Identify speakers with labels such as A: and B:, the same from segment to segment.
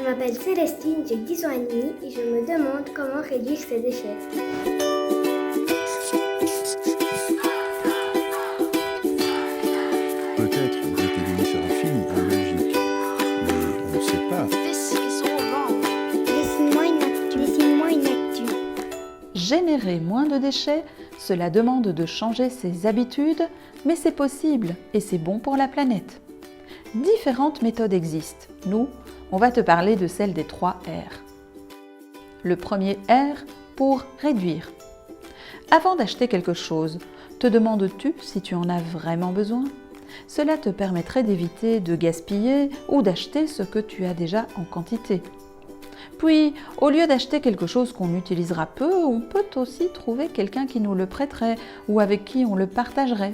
A: Je m'appelle Célestine, j'ai 10 ans et demi et je me demande comment réduire ces déchets.
B: Peut-être vous êtes venu faire un film en Belgique, mais on ne sait pas.
A: Dessine-moi une actu.
C: Générer moins de déchets, cela demande de changer ses habitudes, mais c'est possible et c'est bon pour la planète. Différentes méthodes existent. Nous, on va te parler de celle des 3 R. Le premier R pour réduire. Avant d'acheter quelque chose, te demandes-tu si tu en as vraiment besoin ? Cela te permettrait d'éviter de gaspiller ou d'acheter ce que tu as déjà en quantité. Puis, au lieu d'acheter quelque chose qu'on utilisera peu, on peut aussi trouver quelqu'un qui nous le prêterait ou avec qui on le partagerait.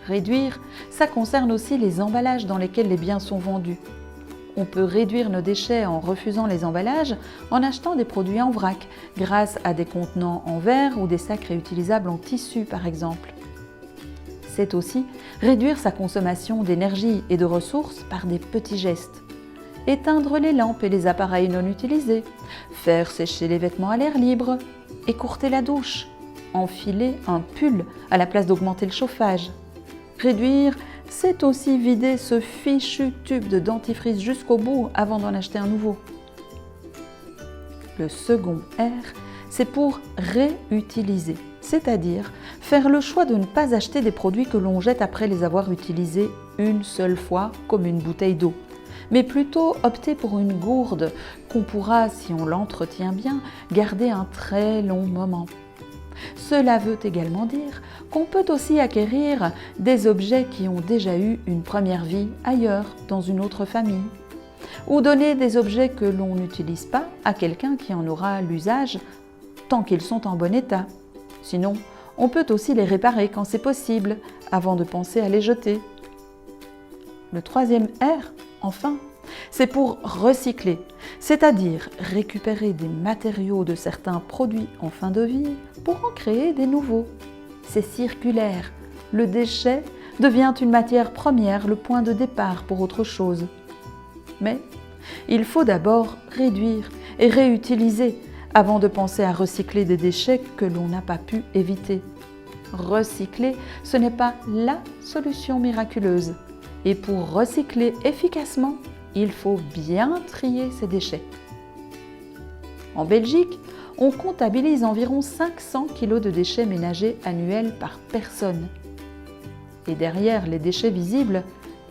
C: Réduire, ça concerne aussi les emballages dans lesquels les biens sont vendus. On peut réduire nos déchets en refusant les emballages, en achetant des produits en vrac, grâce à des contenants en verre ou des sacs réutilisables en tissu par exemple. C'est aussi réduire sa consommation d'énergie et de ressources par des petits gestes. Éteindre les lampes et les appareils non utilisés, faire sécher les vêtements à l'air libre, écourter la douche, enfiler un pull à la place d'augmenter le chauffage. Réduire, c'est aussi vider ce fichu tube de dentifrice jusqu'au bout avant d'en acheter un nouveau. Le second R, c'est pour réutiliser, c'est-à-dire faire le choix de ne pas acheter des produits que l'on jette après les avoir utilisés une seule fois, comme une bouteille d'eau, mais plutôt opter pour une gourde qu'on pourra, si on l'entretient bien, garder un très long moment. Cela veut également dire qu'on peut aussi acquérir des objets qui ont déjà eu une première vie ailleurs, dans une autre famille, ou donner des objets que l'on n'utilise pas à quelqu'un qui en aura l'usage tant qu'ils sont en bon état. Sinon, on peut aussi les réparer quand c'est possible, avant de penser à les jeter. Le troisième R, enfin, c'est pour recycler, c'est-à-dire récupérer des matériaux de certains produits en fin de vie pour en créer des nouveaux. C'est circulaire. Le déchet devient une matière première, le point de départ pour autre chose. Mais il faut d'abord réduire et réutiliser avant de penser à recycler des déchets que l'on n'a pas pu éviter. Recycler, ce n'est pas la solution miraculeuse. Et pour recycler efficacement, il faut bien trier ces déchets. En Belgique, on comptabilise environ 500 kg de déchets ménagers annuels par personne. Et derrière les déchets visibles,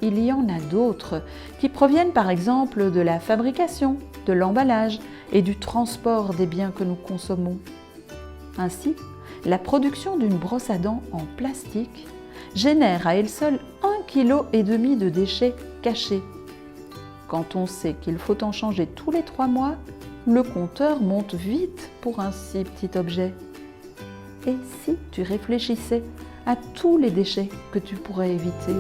C: il y en a d'autres qui proviennent par exemple de la fabrication, de l'emballage et du transport des biens que nous consommons. Ainsi, la production d'une brosse à dents en plastique génère à elle seule 1,5 kg de déchets cachés. Quand on sait qu'il faut en changer tous les 3 mois, le compteur monte vite pour un si petit objet. Et si tu réfléchissais à tous les déchets que tu pourrais éviter ?